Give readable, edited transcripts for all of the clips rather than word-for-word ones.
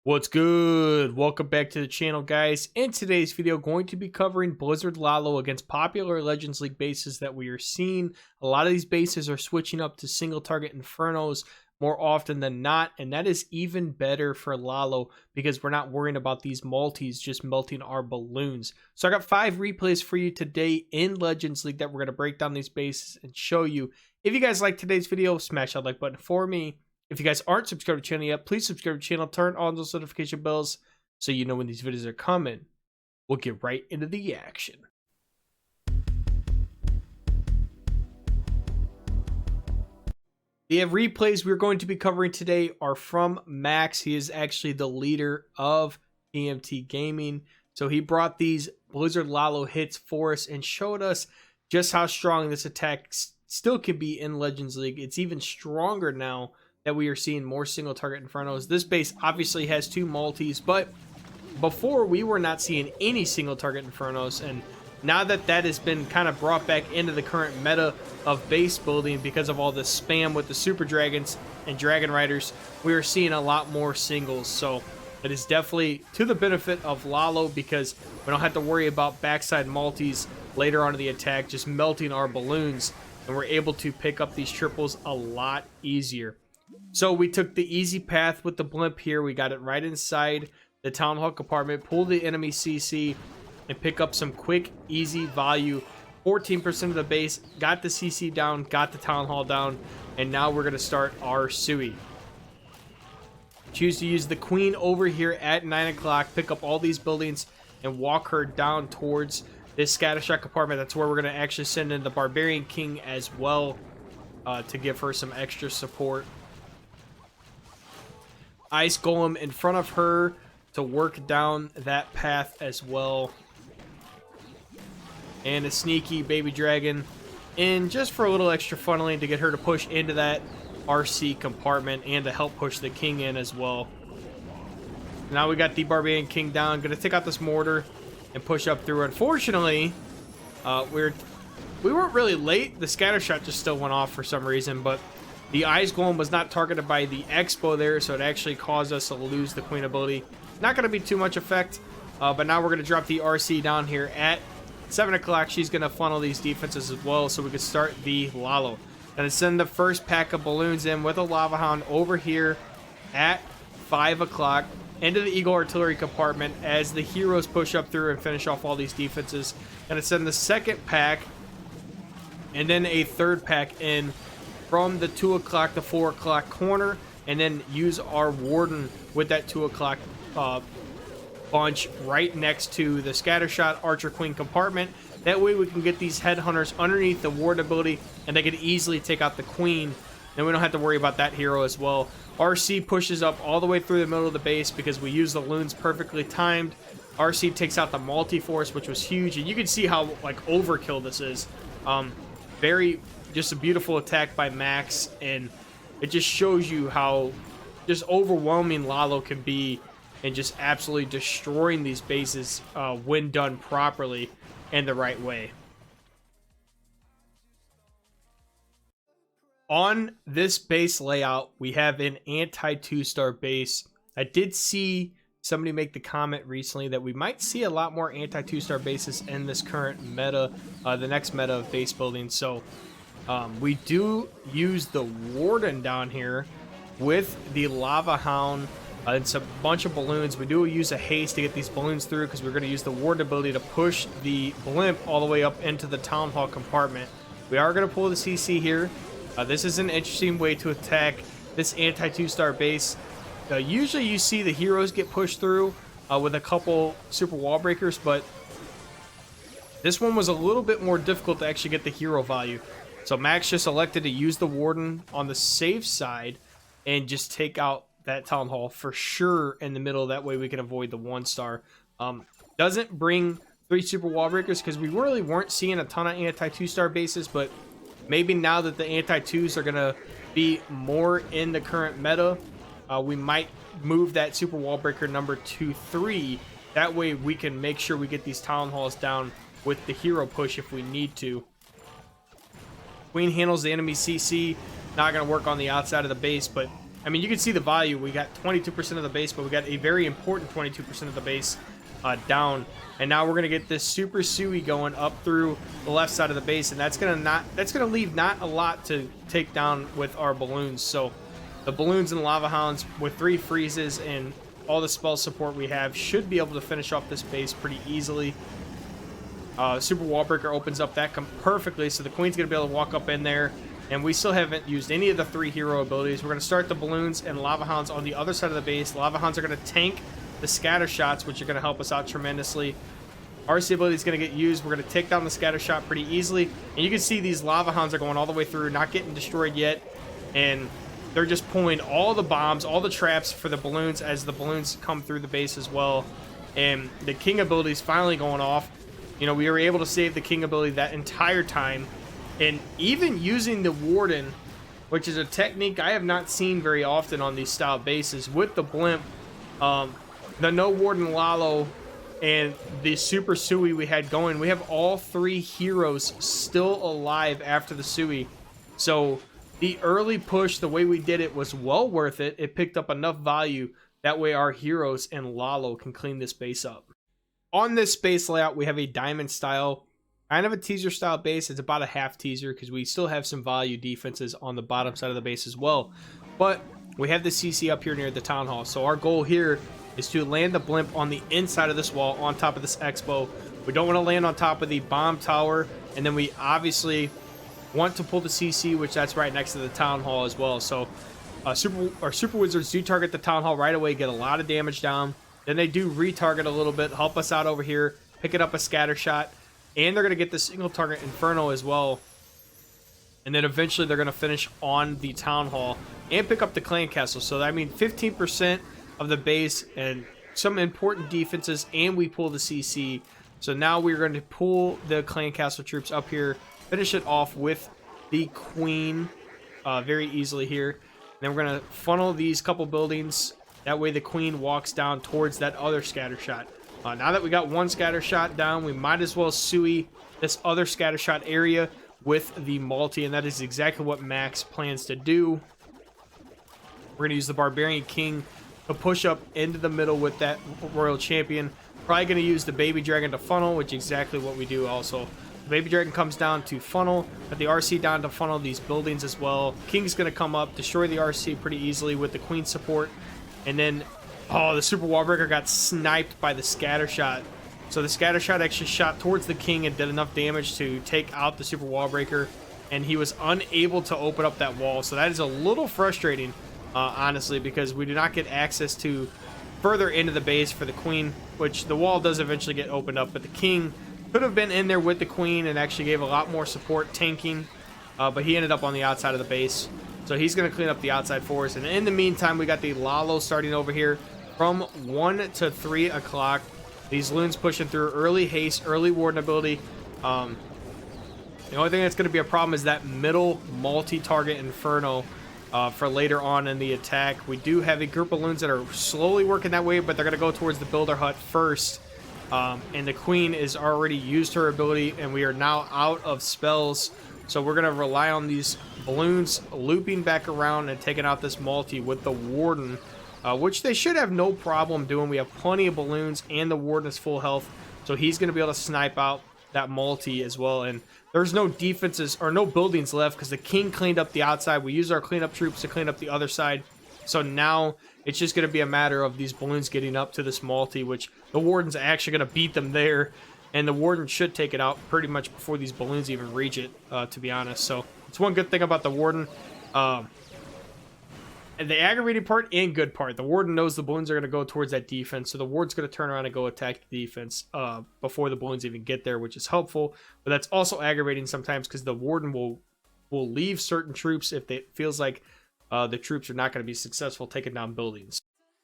What's good? Welcome back to the channel, guys. In today's video, going to be covering Blizzard LALO against popular Legends League bases that we are seeing. A lot of these bases are switching up to single target Infernos more often than not, and that is even better for LALO because we're not worrying about these multis just melting our balloons. So I got 5 replays for you today in Legends League that we're going to break down these bases and show you. If you guys like today's video, smash that like button for me. If you guys aren't subscribed to the channel yet, please subscribe to the channel, turn on those notification bells so you know when these videos are coming. We'll get right into the action. The replays we're going to be covering today are from Max. He is actually the leader of TMT Gaming. So he brought these Blizzard LALO hits for us and showed us just how strong this attack still can be in Legends League. It's even stronger now that we are seeing more single target Infernos. This base obviously has 2 multis, but before we were not seeing any single target Infernos, and now that that has been kind of brought back into the current meta of base building because of all the spam with the Super Dragons and Dragon Riders, we are seeing a lot more singles. So it is definitely to the benefit of LALO because we don't have to worry about backside multis later on in the attack just melting our balloons, and we're able to pick up these triples a lot easier. So we took the easy path with the blimp here. We got it right inside the Town Hall compartment, pull the enemy CC, and pick up some quick, easy value. 14% of the base, got the CC down, got the Town Hall down, and now we're going to start our Sui. Choose to use the Queen over here at 9 o'clock, pick up all these buildings, and walk her down towards this Scattershot compartment. That's where we're going to actually send in the Barbarian King as well to give her some extra support. Ice Golem in front of her to work down that path as well. And a sneaky baby dragon in just for a little extra funneling to get her to push into that RC compartment and to help push the king in as well. Now we got the Barbarian King down. Gonna take out this mortar and push up through. Unfortunately, we weren't really late. The Scattershot just still went off for some reason, but the Ice Golem was not targeted by the Expo there, so it actually caused us to lose the Queen ability. Not going to be too much effect, but now we're going to drop the RC down here at 7 o'clock. She's going to funnel these defenses as well, so we can start the LALO. Going to send the first pack of balloons in with a Lava Hound over here at 5 o'clock into the Eagle Artillery compartment as the heroes push up through and finish off all these defenses. Going to send the second pack and then a third pack in from the 2 o'clock to 4 o'clock corner, and then use our Warden with that 2 o'clock bunch right next to the Scattershot Archer Queen compartment. That way we can get these Headhunters underneath the Ward ability, and they can easily take out the Queen, and we don't have to worry about that hero as well. RC pushes up all the way through the middle of the base because we use the loons perfectly timed. RC takes out the multi-force, which was huge, and you can see how like overkill this is. Just a beautiful attack by Max, and it just shows you how just overwhelming LALO can be and just absolutely destroying these bases when done properly and the right way. On this base layout, we have an anti-2-star base. I did see somebody make the comment recently that we might see a lot more anti-2-star bases in this current meta, the next meta of base building. So we do use the Warden down here with the Lava Hound. It's a bunch of balloons. We do use a haste to get these balloons through because we're going to use the Warden ability to push the blimp all the way up into the Town Hall compartment. We are going to pull the CC here. This is an interesting way to attack this anti-2-star base. Usually you see the heroes get pushed through with a couple super wall breakers, but this one was a little bit more difficult to actually get the hero value. So Max just elected to use the Warden on the safe side and just take out that Town Hall for sure in the middle. That way we can avoid the 1-star. Doesn't bring 3 super wall breakers because we really weren't seeing a ton of anti-2-star bases, but maybe now that the anti-2s are going to be more in the current meta, we might move that super wall breaker number to 3. That way we can make sure we get these Town Halls down with the hero push if we need to. Queen handles the enemy CC. Not going to work on the outside of the base, but I mean, you can see the value. We got 22% of the base, but we got a very important 22% of the base down. And now we're gonna get this Super Sui going up through the left side of the base, and that's gonna leave not a lot to take down with our balloons. So the balloons and lava hounds with 3 freezes and all the spell support we have should be able to finish off this base pretty easily. Super Wall Breaker opens up that perfectly, so the queen's gonna be able to walk up in there. And we still haven't used any of the 3 hero abilities. We're gonna start the balloons and lava hounds on the other side of the base. Lava hounds are gonna tank the scatter shots, which are going to help us out tremendously. RC ability is going to get used. We're going to take down the scatter shot pretty easily. And you can see these lava hounds are going all the way through, not getting destroyed yet. And they're just pulling all the bombs, all the traps for the balloons as the balloons come through the base as well. And the king ability is finally going off. You know, we were able to save the king ability that entire time. And even using the warden, which is a technique I have not seen very often on these style bases, with the blimp, the no warden Lalo and the Super Sui we had going, we have all 3 heroes still alive after the Sui. So the early push, the way we did it, was well worth it. It picked up enough value. That way our heroes and Lalo can clean this base up. On this base layout, we have a diamond style, kind of a teaser style base. It's about a half teaser because we still have some value defenses on the bottom side of the base as well. But we have the CC up here near the town hall. So our goal here is to land the blimp on the inside of this wall on top of this expo. We don't want to land on top of the bomb tower, and then we obviously want to pull the CC, which that's right next to the town hall as well. So super wizards do target the town hall right away, get a lot of damage down. Then they do retarget a little bit, help us out over here, picking up a scatter shot, and they're going to get the single target inferno as well. And then eventually they're going to finish on the town hall and pick up the clan castle. So I mean 15% of the base and some important defenses, and we pull the CC. So now we're going to pull the clan castle troops up here, finish it off with the queen very easily here. And then we're going to funnel these couple buildings. That way the queen walks down towards that other scatter shot. Now that we got one scatter shot down, we might as well Sui this other scatter shot area with the multi, and that is exactly what Max plans to do. We're going to use the Barbarian King to push up into the middle with that Royal Champion. Probably going to use the Baby Dragon to funnel, which is exactly what we do also. The Baby Dragon comes down to funnel, but the RC down to funnel these buildings as well. King's going to come up, destroy the RC pretty easily with the Queen support. And then, oh, the Super Wall Breaker got sniped by the scatter shot. So the scatter shot actually shot towards the King and did enough damage to take out the Super Wall Breaker. And he was unable to open up that wall. So that is a little frustrating. Honestly, because we do not get access to further into the base for the queen, which the wall does eventually get opened up, but the king could have been in there with the queen and actually gave a lot more support tanking, but he ended up on the outside of the base, so he's going to clean up the outside for us. And in the meantime, we got the Lalo starting over here from 1 to 3 o'clock. These loons pushing through early haste, early warden ability. The only thing that's going to be a problem is that middle multi-target inferno for later on in the attack. We do have a group of loons that are slowly working that way, but they're going to go towards the builder hut first. And the queen has already used her ability, and we are now out of spells. So we're going to rely on these balloons looping back around and taking out this multi with the warden, which they should have no problem doing. We have plenty of balloons, and the warden is full health, so he's going to be able to snipe out that multi as well. And there's no defenses or no buildings left because the king cleaned up the outside. We used our cleanup troops to clean up the other side. So now it's just going to be a matter of these balloons getting up to this multi, which the warden's actually going to beat them there. And the warden should take it out pretty much before these balloons even reach it, to be honest. So it's one good thing about the warden. And the aggravating part and good part, the warden knows the balloons are going to go towards that defense, so the warden's going to turn around and go attack the defense before the balloons even get there, which is helpful. But that's also aggravating sometimes because the warden will leave certain troops if it feels like the troops are not going to be successful taking down buildings.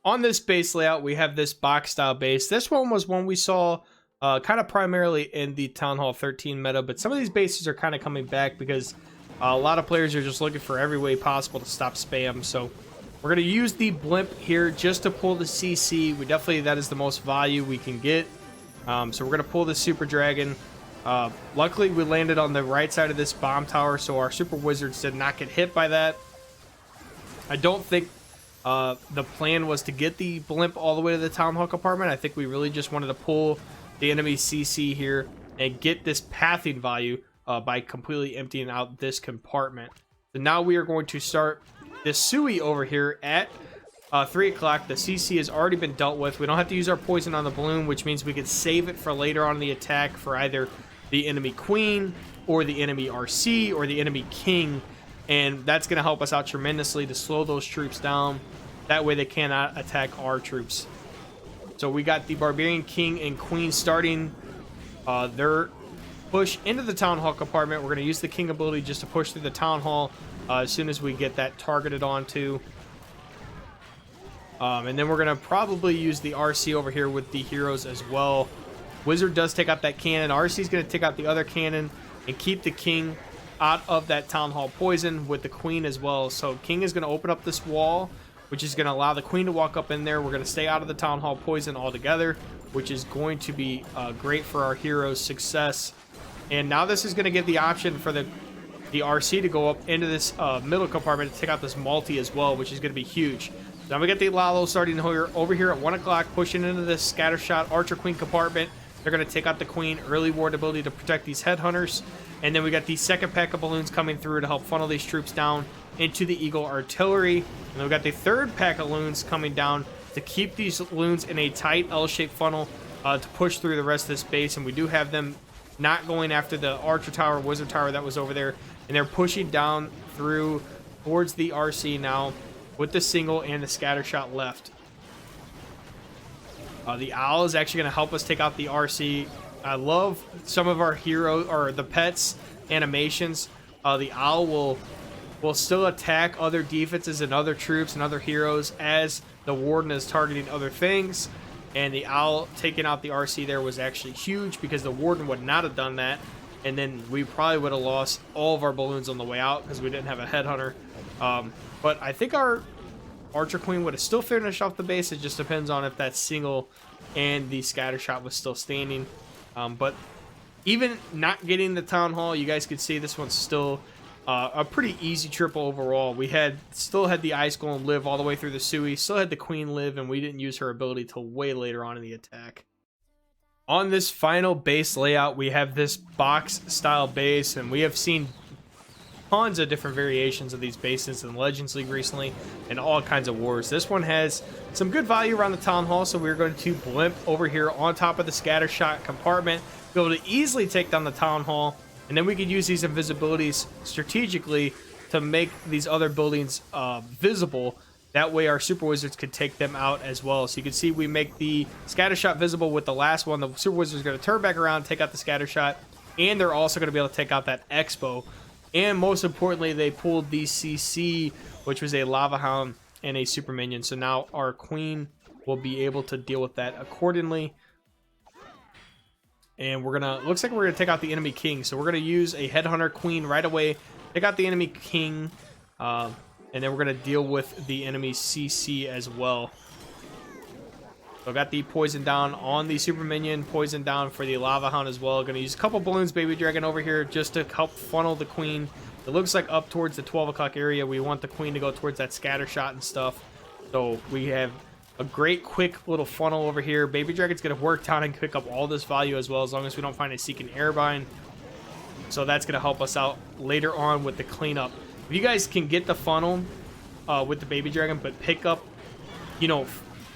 On this base layout, we have this box style base. This one was one we saw kind of primarily in the Town Hall 13 meta, but some of these bases are kind of coming back because a lot of players are just looking for every way possible to stop spam. So we're going to use the blimp here just to pull the CC. That is the most value we can get. So we're going to pull the Super Dragon. Luckily, we landed on the right side of this bomb tower, so our Super Wizards did not get hit by that. I don't think The plan was to get the blimp all the way to the town hall compartment. I think we really just wanted to pull the enemy CC here and get this pathing value by completely emptying out this compartment. So now we are going to start this Sui over here at 3 o'clock. The CC has already been dealt with. We don't have to use our poison on the balloon, which means we could save it for later on in the attack for either the enemy queen or the enemy RC or the enemy king. And that's going to help us out tremendously to slow those troops down. That way they cannot attack our troops. So we got the Barbarian King and Queen starting their push into the Town Hall compartment. We're going to use the King ability just to push through the Town Hall as soon as we get that targeted onto. And then we're going to probably use the RC over here with the heroes as well. Wizard does take out that cannon. RC is going to take out the other cannon and keep the King out of that Town Hall poison with the Queen as well. So King is going to open up this wall, which is going to allow the Queen to walk up in there. We're going to stay out of the Town Hall poison altogether, which is going to be great for our heroes' success. And now this is going to give the option for the RC to go up into this middle compartment to take out this multi as well, which is going to be huge. Now we get the LALO starting over here at 1 o'clock, pushing into this Scattershot Archer Queen compartment. They're going to take out the Queen, early ward ability to protect these headhunters. And then we got the second pack of balloons coming through to help funnel these troops down into the Eagle Artillery. And then we got the third pack of loons coming down to keep these loons in a tight L-shaped funnel to push through the rest of this base. And we do have them not going after the Archer Tower, Wizard Tower that was over there. And they're pushing down through towards the RC now with the single and the Scattershot left. The Owl is actually going to help us take out the RC. I love some of our hero or the pets animations. The Owl will still attack other defenses and other troops and other heroes as the Warden is targeting other things. And the Owl taking out the RC there was actually huge because the Warden would not have done that. And then we probably would have lost all of our balloons on the way out because we didn't have a headhunter. But I think our Archer Queen would have still finished off the base. It just depends on if that single and the Scattershot was still standing. But even not getting the Town Hall, you guys could see this one's still a pretty easy triple overall. We still had the Ice Golem live all the way through the Sui, still had the Queen live, and we didn't use her ability till way later on in the attack. On this final base layout, we have this box style base, and we have seen tons of different variations of these bases in Legends League recently and all kinds of wars. This one has some good value around the Town Hall, so we're going to blimp over here on top of the Scattershot compartment, be able to easily take down the Town Hall, and then we could use these invisibilities strategically to make these other buildings visible. That way our Super Wizards could take them out as well. So you can see we make the Scattershot visible with the last one. The Super Wizards are going to turn back around, take out the Scattershot, and they're also going to be able to take out that Expo. And most importantly, they pulled the CC, which was a Lava Hound and a Super Minion. So now our Queen will be able to deal with that accordingly. And looks like we're gonna take out the enemy King. So we're gonna use a Headhunter Queen right away, take out the enemy King, and then we're gonna deal with the enemy CC as well. So I got the poison down on the Super Minion, poison down for the Lava Hound as well. Gonna use a couple balloons, Baby Dragon, over here just to help funnel the Queen. It looks like up towards the 12 o'clock area, we want the Queen to go towards that Scattershot and stuff. So we have a great quick little funnel over here. Baby Dragon's gonna work down and pick up all this value as well, as long as we don't find a Seeking Airbind. So that's gonna help us out later on with the cleanup. If you guys can get the funnel with the Baby Dragon, but pick up,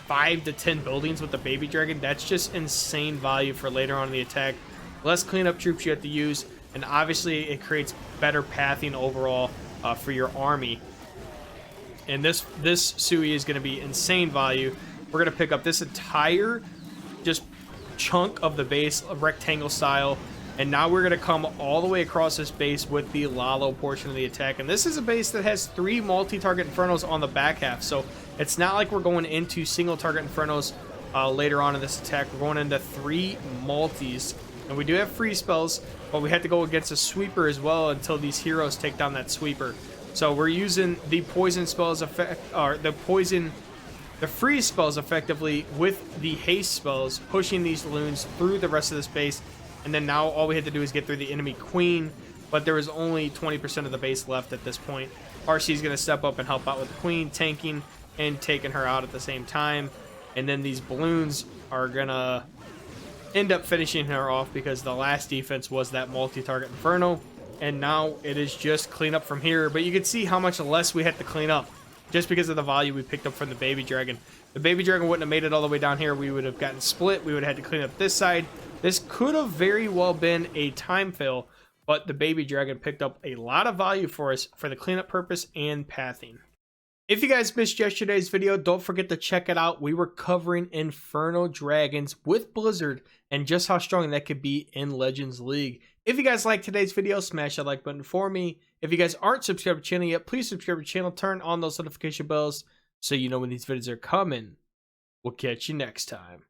5 to 10 buildings with the Baby Dragon, that's just insane value for later on in the attack. Less cleanup troops you have to use, and obviously it creates better pathing overall for your army. And this Sui is going to be insane value. We're going to pick up this entire just chunk of the base, rectangle style, and now we're going to come all the way across this base with the LALO portion of the attack. And this is a base that has 3 multi-target Infernos on the back half, so it's not like we're going into single target Infernos later on in this attack. We're going into 3 multis, and we do have free spells, but we have to go against a sweeper as well until these heroes take down that sweeper. So we're using the poison spells the freeze spells effectively with the haste spells, pushing these loons through the rest of the space. And then now all we had to do is get through the enemy Queen, but there was only 20% of the base left at this point. RC is going to step up and help out with the Queen, tanking, and taking her out at the same time. And then these balloons are gonna end up finishing her off because the last defense was that multi-target Inferno. And now it is just clean up from here. But you can see how much less we had to clean up just because of the value we picked up from the baby dragon. The baby dragon wouldn't have made it all the way down here. We would have gotten split. We would have had to clean up this side. This could have very well been a time fail, but the baby dragon picked up a lot of value for us for the cleanup purpose and pathing. If you guys missed yesterday's video, don't forget to check it out. We were covering Inferno Dragons with Blizzard and just how strong that could be in Legends League. If you guys like today's video, smash that like button for me. If you guys aren't subscribed to the channel yet, please subscribe to the channel. Turn on those notification bells so you know when these videos are coming. We'll catch you next time.